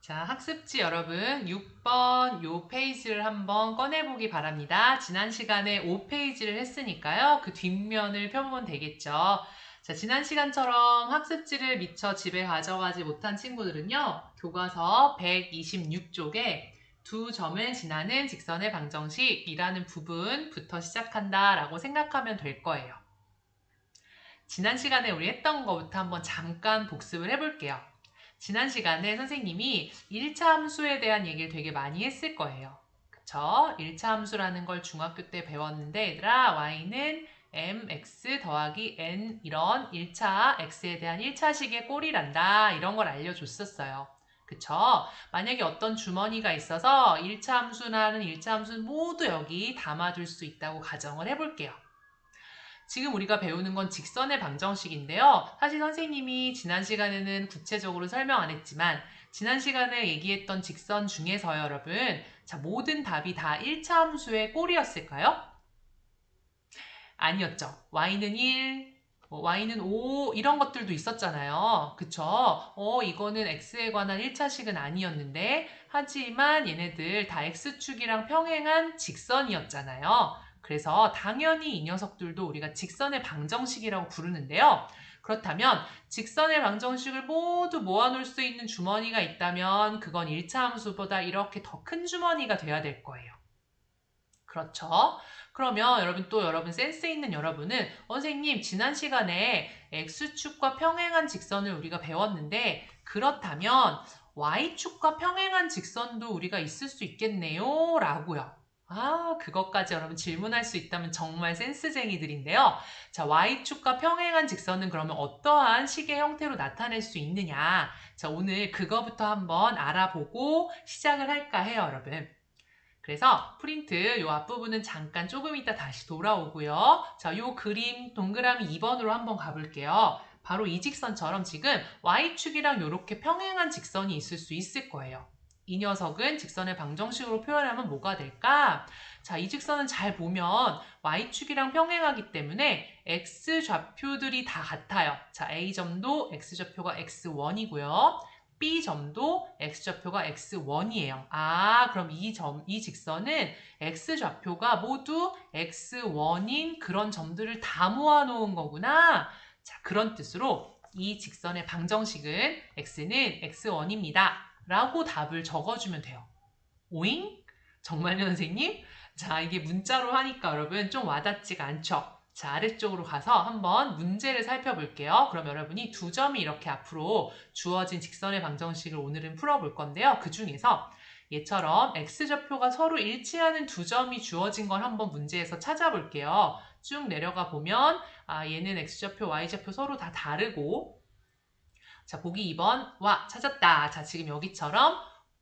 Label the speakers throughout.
Speaker 1: 자, 학습지 여러분 6번 요 페이지를 한번 꺼내보기 바랍니다. 지난 시간에 5페이지를 했으니까요. 그 뒷면을 펴보면 되겠죠. 자, 지난 시간처럼 학습지를 미처 집에 가져가지 못한 친구들은요. 교과서 126쪽에 두 점을 지나는 직선의 방정식이라는 부분부터 시작한다 라고 생각하면 될 거예요. 지난 시간에 우리 했던 거부터 한번 잠깐 복습을 해볼게요. 지난 시간에 선생님이 1차 함수에 대한 얘기를 되게 많이 했을 거예요. 그쵸? 1차 함수라는 걸 중학교 때 배웠는데 얘들아 y는 mx 더하기 n 이런 1차 x에 대한 1차식의 꼴이란다 이런 걸 알려줬었어요. 그쵸? 만약에 어떤 주머니가 있어서 1차 함수라는 1차 함수는 모두 여기 담아둘 수 있다고 가정을 해볼게요. 지금 우리가 배우는 건 직선의 방정식인데요. 사실 선생님이 지난 시간에는 구체적으로 설명 안 했지만 지난 시간에 얘기했던 직선 중에서요, 여러분. 자, 모든 답이 다 1차 함수의 꼴이었을까요? 아니었죠. y는 1, y는 5 이런 것들도 있었잖아요. 그쵸? 이거는 x에 관한 1차식은 아니었는데 하지만 얘네들 다 x축이랑 평행한 직선이었잖아요. 그래서 당연히 이 녀석들도 우리가 직선의 방정식이라고 부르는데요. 그렇다면 직선의 방정식을 모두 모아놓을 수 있는 주머니가 있다면 그건 1차 함수보다 이렇게 더 큰 주머니가 돼야 될 거예요. 그렇죠? 그러면 여러분 센스 있는 여러분은 선생님 지난 시간에 x축과 평행한 직선을 우리가 배웠는데 그렇다면 y축과 평행한 직선도 우리가 있을 수 있겠네요 라고요. 그것까지 여러분 질문할 수 있다면 정말 센스쟁이들인데요. 자, y축과 평행한 직선은 그러면 어떠한 식의 형태로 나타낼 수 있느냐. 자, 오늘 그거부터 한번 알아보고 시작을 할까 해요, 여러분. 그래서 프린트 요 앞부분은 잠깐 조금 이따 다시 돌아오고요. 자, 요 그림 동그라미 2번으로 한번 가볼게요. 바로 이 직선처럼 지금 y축이랑 이렇게 평행한 직선이 있을 수 있을 거예요. 이 녀석은 직선의 방정식으로 표현하면 뭐가 될까? 자, 이 직선은 잘 보면 y축이랑 평행하기 때문에 x좌표들이 다 같아요. 자, A점도 x좌표가 x1이고요. B점도 x좌표가 x1이에요. 그럼 이 직선은 x좌표가 모두 x1인 그런 점들을 다 모아놓은 거구나. 자, 그런 뜻으로 이 직선의 방정식은 x는 x1입니다. 라고 답을 적어주면 돼요. 오잉? 정말요, 선생님? 자, 이게 문자로 하니까 여러분 좀 와닿지가 않죠? 자, 아래쪽으로 가서 한번 문제를 살펴볼게요. 그럼 여러분이 두 점이 이렇게 앞으로 주어진 직선의 방정식을 오늘은 풀어볼 건데요. 그 중에서 얘처럼 x좌표가 서로 일치하는 두 점이 주어진 걸 한번 문제에서 찾아볼게요. 쭉 내려가 보면 얘는 x좌표, y좌표 서로 다 다르고 자, 보기 2번. 와, 찾았다. 자, 지금 여기처럼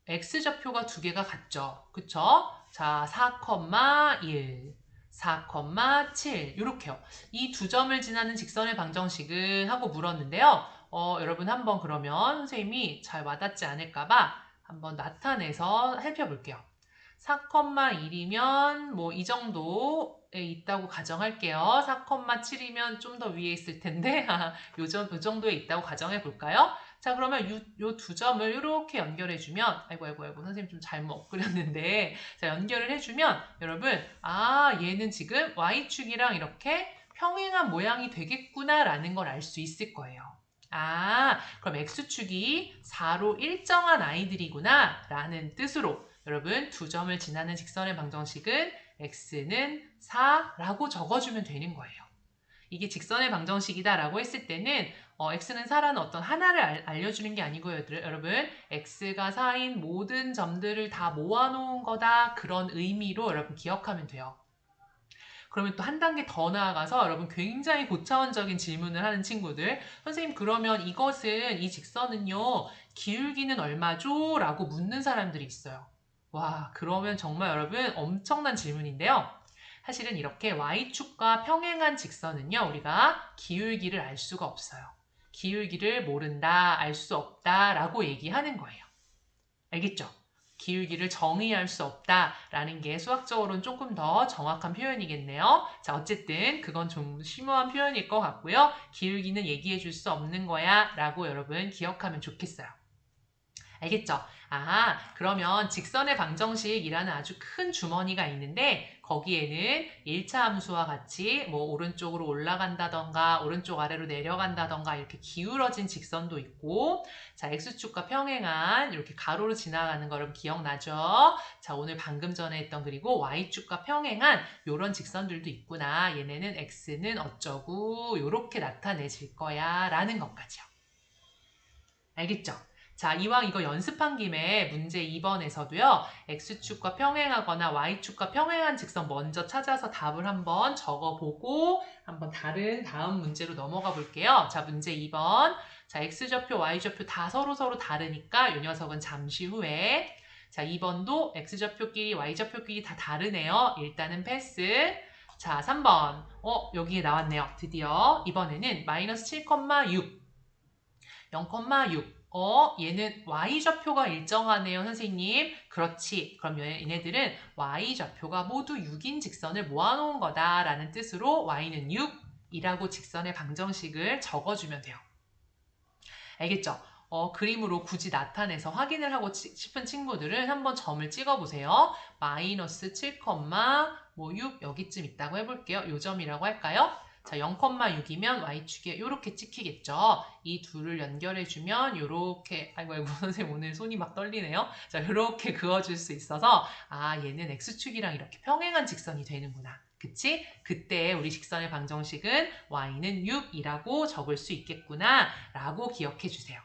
Speaker 1: x좌표가 두 개가 같죠. 그쵸? 자, 4,1, 4,7 이렇게요. 이 두 점을 지나는 직선의 방정식은 하고 물었는데요. 여러분 한번 그러면 선생님이 잘 와닿지 않을까봐 한번 나타내서 살펴볼게요. 4,1이면 뭐 이 정도에 있다고 가정할게요. 4,7이면 좀 더 위에 있을 텐데 요 정도에 있다고 가정해 볼까요? 자, 그러면 요 두 점을 이렇게 연결해주면 아이고 선생님 좀 잘못 그렸는데 자, 연결을 해주면 여러분 얘는 지금 y축이랑 이렇게 평행한 모양이 되겠구나라는 걸 알 수 있을 거예요. 그럼 x축이 4로 일정한 아이들이구나 라는 뜻으로 여러분 두 점을 지나는 직선의 방정식은 x는 4라고 적어주면 되는 거예요. 이게 직선의 방정식이다라고 했을 때는 x는 4라는 어떤 하나를 알려주는 게 아니고요. 여러분 x가 4인 모든 점들을 다 모아놓은 거다 그런 의미로 여러분 기억하면 돼요. 그러면 또 한 단계 더 나아가서 여러분 굉장히 고차원적인 질문을 하는 친구들 선생님 그러면 이 직선은요 기울기는 얼마죠? 라고 묻는 사람들이 있어요. 와 그러면 정말 여러분 엄청난 질문인데요. 사실은 이렇게 y축과 평행한 직선은요 우리가 기울기를 알 수가 없어요. 기울기를 모른다, 알 수 없다 라고 얘기하는 거예요. 알겠죠? 기울기를 정의할 수 없다라는 게 수학적으로는 조금 더 정확한 표현이겠네요. 자, 어쨌든 그건 좀 심오한 표현일 것 같고요. 기울기는 얘기해 줄 수 없는 거야 라고 여러분 기억하면 좋겠어요. 알겠죠? 아, 그러면 직선의 방정식이라는 아주 큰 주머니가 있는데 거기에는 1차 함수와 같이 뭐 오른쪽으로 올라간다던가 오른쪽 아래로 내려간다던가 이렇게 기울어진 직선도 있고 자, x축과 평행한 이렇게 가로로 지나가는 거 여러분 기억나죠? 자, 오늘 방금 전에 했던 그리고 y축과 평행한 이런 직선들도 있구나. 얘네는 x는 어쩌고 이렇게 나타내질 거야 라는 것까지요. 알겠죠? 자, 이왕 이거 연습한 김에 문제 2번에서도요. x축과 평행하거나 y축과 평행한 직선 먼저 찾아서 답을 한번 적어보고 한번 다음 문제로 넘어가 볼게요. 자, 문제 2번. 자, x좌표, y좌표 다 서로 다르니까 이 녀석은 잠시 후에 자, 2번도 x좌표끼리 y좌표끼리 다 다르네요. 일단은 패스. 자, 3번. 여기에 나왔네요. 드디어 이번에는 마이너스 7,6 0,6. 얘는 y좌표가 일정하네요, 선생님. 그렇지. 그럼 얘네들은 y좌표가 모두 6인 직선을 모아놓은 거다라는 뜻으로 y는 6이라고 직선의 방정식을 적어주면 돼요. 알겠죠? 그림으로 굳이 나타내서 확인을 하고 싶은 친구들은 한번 점을 찍어보세요. 마이너스 7,6 여기쯤 있다고 해볼게요. 요 점이라고 할까요? 자, 0,6이면 y축에 이렇게 찍히겠죠. 이 둘을 연결해주면 이렇게 아이고 선생님 오늘 손이 막 떨리네요. 자, 이렇게 그어줄 수 있어서 아 얘는 x축이랑 이렇게 평행한 직선이 되는구나. 그치? 그때 우리 직선의 방정식은 y는 6이라고 적을 수 있겠구나 라고 기억해 주세요.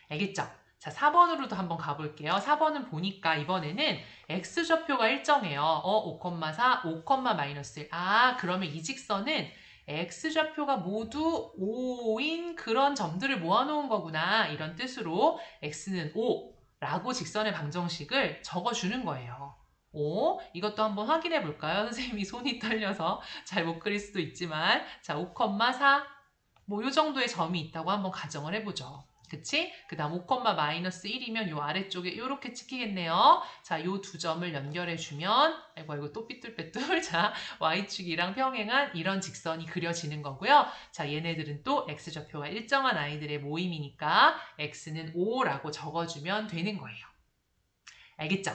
Speaker 1: 알겠죠? 자, 4번으로도 한번 가볼게요. 4번은 보니까 이번에는 x좌표가 일정해요. 5,4, 5,-1. 아, 그러면 이 직선은 x좌표가 모두 5인 그런 점들을 모아놓은 거구나. 이런 뜻으로 x는 5라고 직선의 방정식을 적어주는 거예요. 이것도 한번 확인해 볼까요? 선생님이 손이 떨려서 잘 못 그릴 수도 있지만 자, 5,4 뭐 요 정도의 점이 있다고 한번 가정을 해보죠. 그치? 그 다음 5,-1이면 요 아래쪽에 이렇게 찍히겠네요. 자, 요 두 점을 연결해주면 아이고 또 삐뚤빼뚤 자, y축이랑 평행한 이런 직선이 그려지는 거고요. 자, 얘네들은 또 x좌표가 일정한 아이들의 모임이니까 x는 5라고 적어주면 되는 거예요. 알겠죠?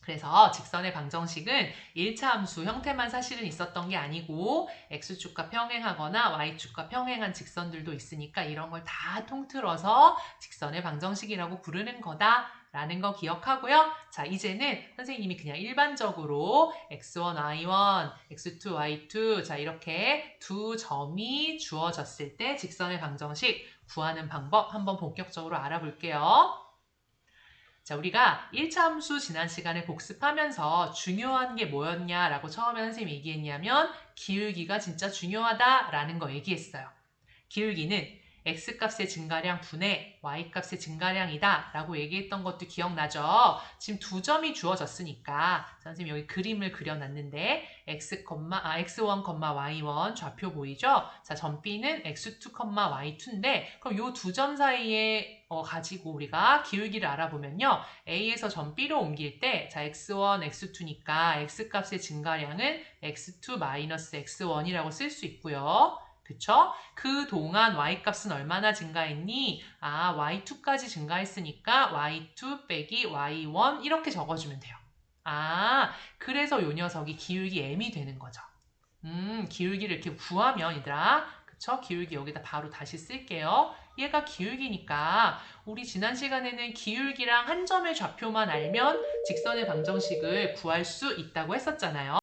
Speaker 1: 그래서 직선의 방정식은 1차 함수 형태만 사실은 있었던 게 아니고 x축과 평행하거나 y축과 평행한 직선들도 있으니까 이런 걸 다 통틀어서 직선의 방정식이라고 부르는 거다라는 거 기억하고요. 자, 이제는 선생님이 그냥 일반적으로 x1, y1, x2, y2 자 이렇게 두 점이 주어졌을 때 직선의 방정식 구하는 방법 한번 본격적으로 알아볼게요. 자, 우리가 1차 함수 지난 시간에 복습하면서 중요한 게 뭐였냐라고 처음에 선생님이 얘기했냐면 기울기가 진짜 중요하다라는 거 얘기했어요. 기울기는 x값의 증가량 분의 y값의 증가량이다 라고 얘기했던 것도 기억나죠? 지금 두 점이 주어졌으니까 선생님 여기 그림을 그려놨는데 x1, y1 좌표 보이죠? 자, 점 B는 x2, y2인데 그럼 이 두 점 사이에 가지고 우리가 기울기를 알아보면요. A에서 점 B로 옮길 때 자, x1, x2니까 x값의 증가량은 x2-x1이라고 쓸 수 있고요. 그쵸? 그동안 y값은 얼마나 증가했니? 아, y2까지 증가했으니까 y2 빼기 y1 이렇게 적어주면 돼요. 아, 그래서 요 녀석이 기울기 m이 되는 거죠. 기울기를 이렇게 구하면 얘들아, 그쵸? 기울기 여기다 바로 다시 쓸게요. 얘가 기울기니까 우리 지난 시간에는 기울기랑 한 점의 좌표만 알면 직선의 방정식을 구할 수 있다고 했었잖아요.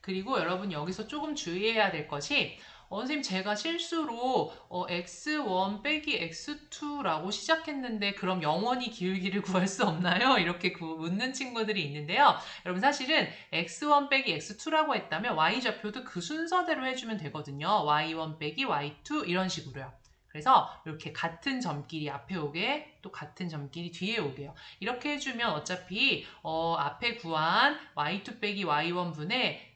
Speaker 1: 그리고 여러분 여기서 조금 주의해야 될 것이 선생님 제가 실수로 x1 빼기 x2라고 시작했는데 그럼 영원히 기울기를 구할 수 없나요? 이렇게 묻는 친구들이 있는데요. 여러분 사실은 x1 빼기 x2라고 했다면 y좌표도 그 순서대로 해주면 되거든요. y1 빼기 y2 이런 식으로요. 그래서 이렇게 같은 점끼리 앞에 오게 또 같은 점끼리 뒤에 오게요. 이렇게 해주면 어차피 앞에 구한 y2 빼기 y1 분의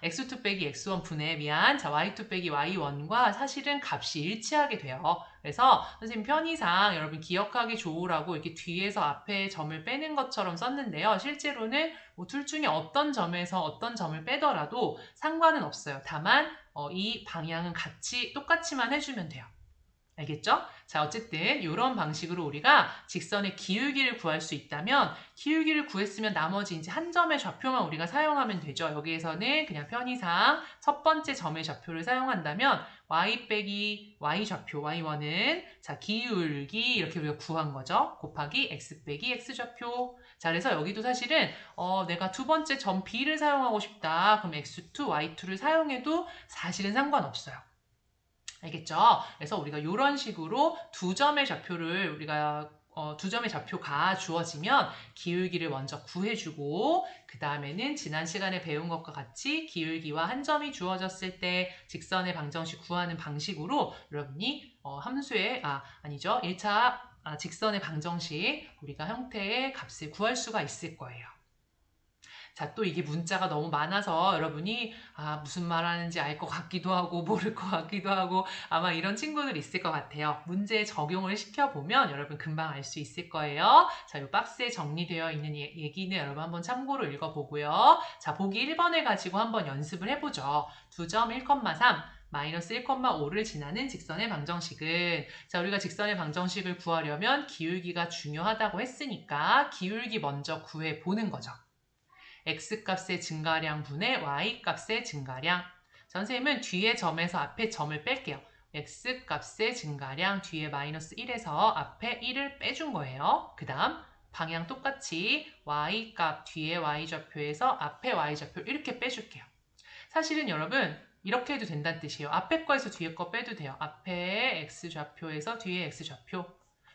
Speaker 1: x2 빼기 x1 분의 자, y2 빼기 y1과 사실은 값이 일치하게 돼요. 그래서 선생님 편의상 여러분 기억하기 좋으라고 이렇게 뒤에서 앞에 점을 빼는 것처럼 썼는데요. 실제로는 뭐 둘 중에 어떤 점에서 어떤 점을 빼더라도 상관은 없어요. 다만 이 방향은 똑같이만 해주면 돼요. 알겠죠? 자, 어쨌든 이런 방식으로 우리가 직선의 기울기를 구할 수 있다면 기울기를 구했으면 나머지 이제 한 점의 좌표만 우리가 사용하면 되죠. 여기에서는 그냥 편의상 첫 번째 점의 좌표를 사용한다면 y 빼기 y 좌표 y1은 자, 기울기 이렇게 우리가 구한 거죠. 곱하기 x 빼기 x 좌표. 자, 그래서 여기도 사실은 내가 두 번째 점 b를 사용하고 싶다. 그럼 x2, y2를 사용해도 사실은 상관없어요. 알겠죠? 그래서 우리가 이런 식으로 두 점의 좌표가 주어지면 기울기를 먼저 구해주고 그 다음에는 지난 시간에 배운 것과 같이 기울기와 한 점이 주어졌을 때 직선의 방정식 구하는 방식으로 여러분이 함수의 아니죠 1차 직선의 방정식 우리가 형태의 값을 구할 수가 있을 거예요. 자, 또 이게 문자가 너무 많아서 여러분이 무슨 말하는지 알 것 같기도 하고 모를 것 같기도 하고 아마 이런 친구들 있을 것 같아요. 문제에 적용을 시켜보면 여러분 금방 알 수 있을 거예요. 자, 이 박스에 정리되어 있는 얘기는 여러분 한번 참고로 읽어보고요. 자, 보기 1번을 가지고 한번 연습을 해보죠. 2점 1,3 마이너스 1,5를 지나는 직선의 방정식은 자 우리가 직선의 방정식을 구하려면 기울기가 중요하다고 했으니까 기울기 먼저 구해보는 거죠. x값의 증가량 분의 y값의 증가량. 선생님은 뒤에 점에서 앞에 점을 뺄게요. x값의 증가량 뒤에 마이너스 1에서 앞에 1을 빼준 거예요. 그 다음 방향 똑같이 y값 뒤에 y좌표에서 앞에 y좌표 이렇게 빼줄게요. 사실은 여러분 이렇게 해도 된다는 뜻이에요. 앞에 거에서 뒤에 거 빼도 돼요. 앞에 x좌표에서 뒤에 x좌표.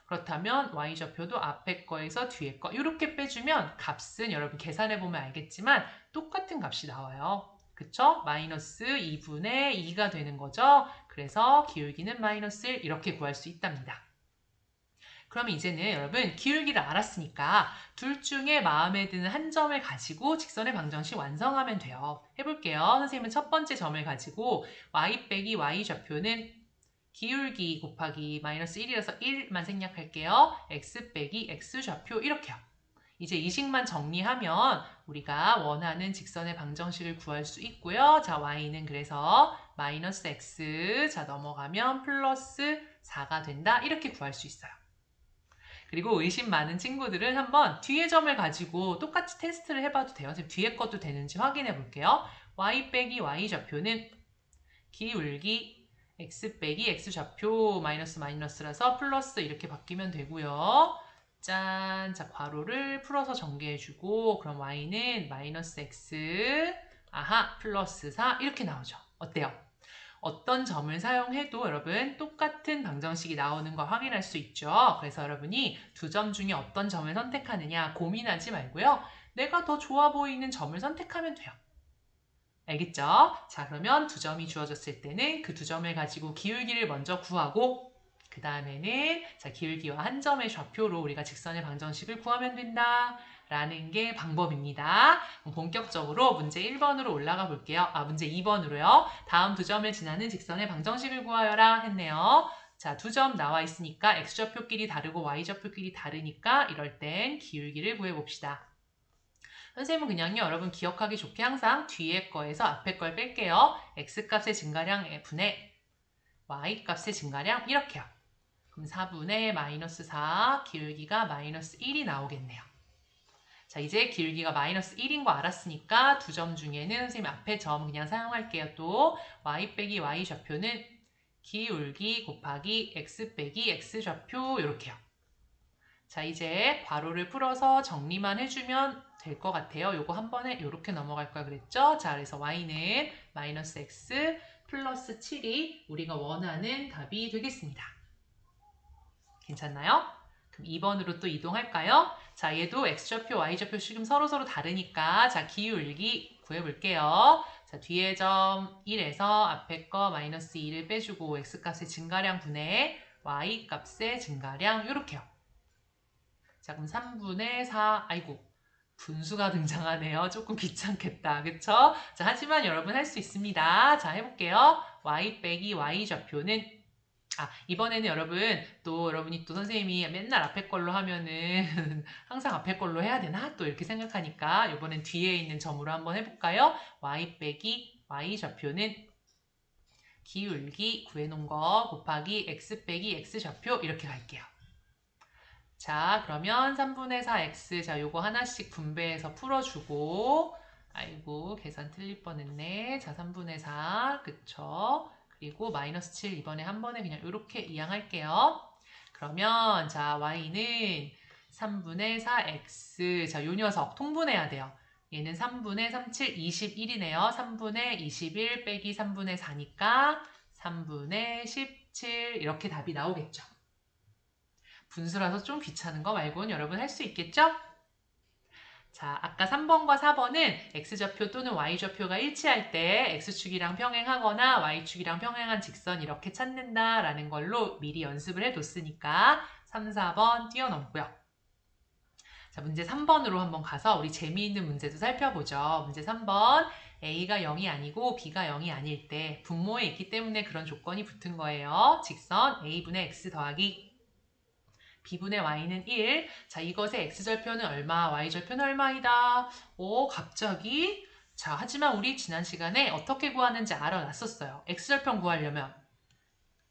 Speaker 1: 그렇다면 y좌표도 앞에 거에서 뒤에 거 이렇게 빼주면 값은 여러분 계산해보면 알겠지만 똑같은 값이 나와요. 그쵸? 마이너스 2분의 2가 되는 거죠. 그래서 기울기는 마이너스 1 이렇게 구할 수 있답니다. 그러면 이제는 여러분 기울기를 알았으니까 둘 중에 마음에 드는 한 점을 가지고 직선의 방정식 완성하면 돼요. 해볼게요. 선생님은 첫 번째 점을 가지고 y 빼기 y 좌표는 기울기 곱하기 마이너스 1이라서 1만 생략할게요. x 빼기 x 좌표 이렇게요. 이제 이 식만 정리하면 우리가 원하는 직선의 방정식을 구할 수 있고요. 자, y는 그래서 마이너스 x 자 넘어가면 플러스 4가 된다. 이렇게 구할 수 있어요. 그리고 의심 많은 친구들은 한번 뒤에 점을 가지고 똑같이 테스트를 해봐도 돼요. 지금 뒤에 것도 되는지 확인해 볼게요. y 빼기 y 좌표는 기울기 x 빼기 x 좌표 마이너스 마이너스라서 플러스 이렇게 바뀌면 되고요. 짠! 자, 괄호를 풀어서 전개해주고 그럼 y는 마이너스 x 플러스 4 이렇게 나오죠. 어때요? 어떤 점을 사용해도 여러분 똑같은 방정식이 나오는 거 확인할 수 있죠. 그래서 여러분이 두 점 중에 어떤 점을 선택하느냐 고민하지 말고요. 내가 더 좋아 보이는 점을 선택하면 돼요. 알겠죠? 자, 그러면 두 점이 주어졌을 때는 그 두 점을 가지고 기울기를 먼저 구하고 그 다음에는 자 기울기와 한 점의 좌표로 우리가 직선의 방정식을 구하면 된다. 라는 게 방법입니다. 본격적으로 문제 1번으로 올라가 볼게요. 문제 2번으로요. 다음 두 점을 지나는 직선의 방정식을 구하여라 했네요. 자, 두 점 나와 있으니까 x좌표끼리 다르고 y좌표끼리 다르니까 이럴 땐 기울기를 구해봅시다. 선생님은 그냥요 여러분 기억하기 좋게 항상 뒤에 거에서 앞에 걸 뺄게요. x값의 증가량 분의 y값의 증가량 이렇게요. 그럼 4분의 마이너스 4 기울기가 마이너스 1이 나오겠네요. 자, 이제 기울기가 마이너스 1인 거 알았으니까 두 점 중에는 선생님 앞에 점 그냥 사용할게요. 또 y 빼기 y 좌표는 기울기 곱하기 x 빼기 x 좌표 이렇게요. 자, 이제 괄호를 풀어서 정리만 해주면 될 것 같아요. 요거 한 번에 이렇게 넘어갈 걸 그랬죠? 자, 그래서 y는 마이너스 x 플러스 7이 우리가 원하는 답이 되겠습니다. 괜찮나요? 그럼 2번으로 또 이동할까요? 자, 얘도 x좌표, y좌표 지금 서로 다르니까 자, 기울기 구해볼게요. 자, 뒤에 점 1에서 앞에 거 마이너스 2를 빼주고 x값의 증가량 분의 y값의 증가량 이렇게요. 자, 그럼 3분의 4, 아이고 분수가 등장하네요. 조금 귀찮겠다. 그쵸? 자, 하지만 여러분 할 수 있습니다. 자, 해볼게요. y 빼기 y 좌표는 이번에는 여러분이 또 선생님이 맨날 앞에 걸로 하면은 항상 앞에 걸로 해야 되나? 또 이렇게 생각하니까 이번엔 뒤에 있는 점으로 한번 해볼까요? y 빼기 y 좌표는 기울기 구해놓은 거 곱하기 x 빼기 x 좌표 이렇게 갈게요. 자, 그러면 3분의 4x, 자, 요거 하나씩 분배해서 풀어주고, 아이고, 계산 틀릴 뻔했네. 자, 3분의 4, 그쵸? 그리고 마이너스 7, 이번에 한 번에 그냥 이렇게 이항할게요. 그러면, 자, y는 3분의 4x, 자, 요 녀석 통분해야 돼요. 얘는 3분의 37, 21이네요. 3분의 21 빼기 3분의 4니까 3분의 17, 이렇게 답이 나오겠죠. 분수라서 좀 귀찮은 거 말고는 여러분 할 수 있겠죠? 자, 아까 3번과 4번은 x좌표 또는 y좌표가 일치할 때 x축이랑 평행하거나 y축이랑 평행한 직선 이렇게 찾는다라는 걸로 미리 연습을 해뒀으니까 3, 4번 뛰어넘고요. 자, 문제 3번으로 한번 가서 우리 재미있는 문제도 살펴보죠. 문제 3번, a가 0이 아니고 b가 0이 아닐 때 분모에 있기 때문에 그런 조건이 붙은 거예요. 직선 a분의 x 더하기 b분의 y는 1. 자, 이것의 x절표는 얼마, y절표는 얼마이다. 갑자기? 자, 하지만 우리 지난 시간에 어떻게 구하는지 알아놨었어요. x절편 구하려면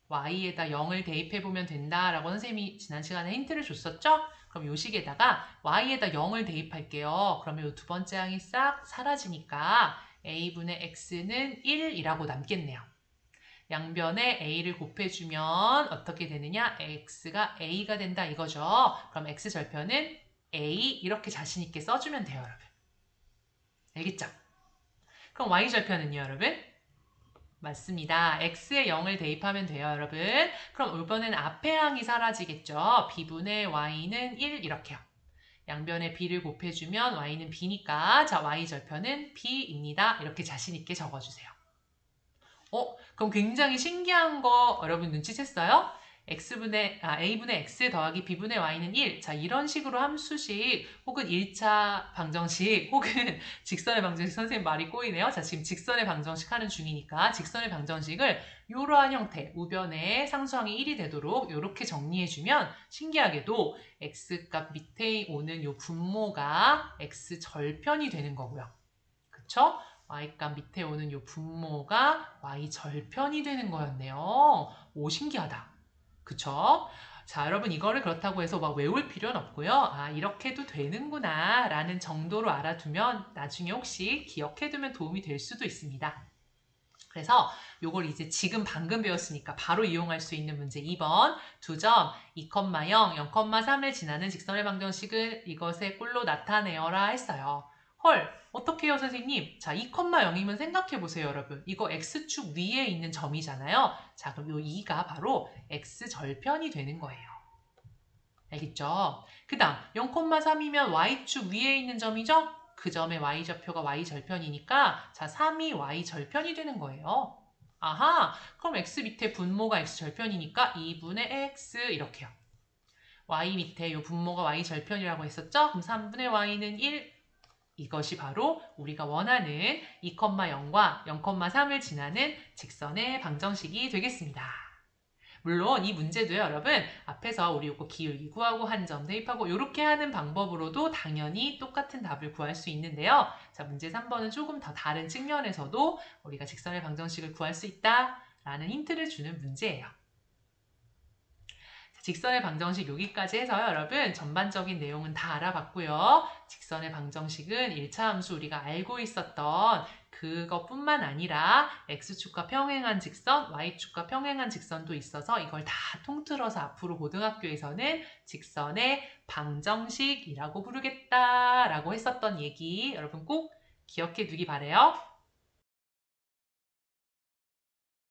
Speaker 1: y에다 0을 대입해보면 된다라고 선생님이 지난 시간에 힌트를 줬었죠? 그럼 요 식에다가 y에다 0을 대입할게요. 그러면 요 두 번째 항이 싹 사라지니까 a분의 x는 1이라고 남겠네요. 양변에 a를 곱해주면 어떻게 되느냐? x가 a가 된다 이거죠. 그럼 x절편은 a 이렇게 자신 있게 써주면 돼요, 여러분. 알겠죠? 그럼 y절편은요, 여러분? 맞습니다. x에 0을 대입하면 돼요, 여러분. 그럼 이번엔 앞에 항이 사라지겠죠. b분의 y는 1 이렇게요. 양변에 b를 곱해주면 y는 b니까 자, y절편은 b입니다. 이렇게 자신 있게 적어주세요. 그럼 굉장히 신기한 거 여러분 눈치챘어요? a분의 x 더하기 b분의 y는 1. 자, 이런 식으로 함수식 혹은 1차 방정식 혹은 직선의 방정식 선생님 말이 꼬이네요. 자, 지금 직선의 방정식 하는 중이니까 직선의 방정식을 이러한 형태, 우변에 상수항이 1이 되도록 이렇게 정리해주면 신기하게도 x값 밑에 오는 요 분모가 x절편이 되는 거고요. 그쵸? y값 밑에 오는 요 분모가 y절편이 되는 거였네요. 오, 신기하다. 그쵸? 자, 여러분 이거를 그렇다고 해서 막 외울 필요는 없고요. 이렇게도 되는구나 라는 정도로 알아두면 나중에 혹시 기억해두면 도움이 될 수도 있습니다. 그래서 요걸 이제 지금 방금 배웠으니까 바로 이용할 수 있는 문제 2번 2점 2,0, 0,3을 지나는 직선의 방정식을 이것의 꼴로 나타내어라 했어요. 헐, 어떻게 해요, 선생님? 자, 2,0이면 생각해보세요, 여러분. 이거 x축 위에 있는 점이잖아요. 자, 그럼 요 2가 바로 x절편이 되는 거예요. 알겠죠? 그 다음, 0,3이면 y축 위에 있는 점이죠? 그 점의 y좌표가 y절편이니까 자, 3이 y절편이 되는 거예요. 아하, 그럼 x 밑에 분모가 x절편이니까 2분의 x 이렇게요. y 밑에 이 분모가 y절편이라고 했었죠? 그럼 3분의 y는 1. 이것이 바로 우리가 원하는 2,0과 0,3을 지나는 직선의 방정식이 되겠습니다. 물론 이 문제도요, 여러분 앞에서 우리 요거 기울기 구하고 한 점 대입하고 이렇게 하는 방법으로도 당연히 똑같은 답을 구할 수 있는데요. 자, 문제 3번은 조금 더 다른 측면에서도 우리가 직선의 방정식을 구할 수 있다라는 힌트를 주는 문제예요. 직선의 방정식 여기까지 해서요, 여러분 전반적인 내용은 다 알아봤고요. 직선의 방정식은 1차 함수 우리가 알고 있었던 그것뿐만 아니라 x축과 평행한 직선, y축과 평행한 직선도 있어서 이걸 다 통틀어서 앞으로 고등학교에서는 직선의 방정식이라고 부르겠다라고 했었던 얘기 여러분 꼭 기억해 두기 바래요.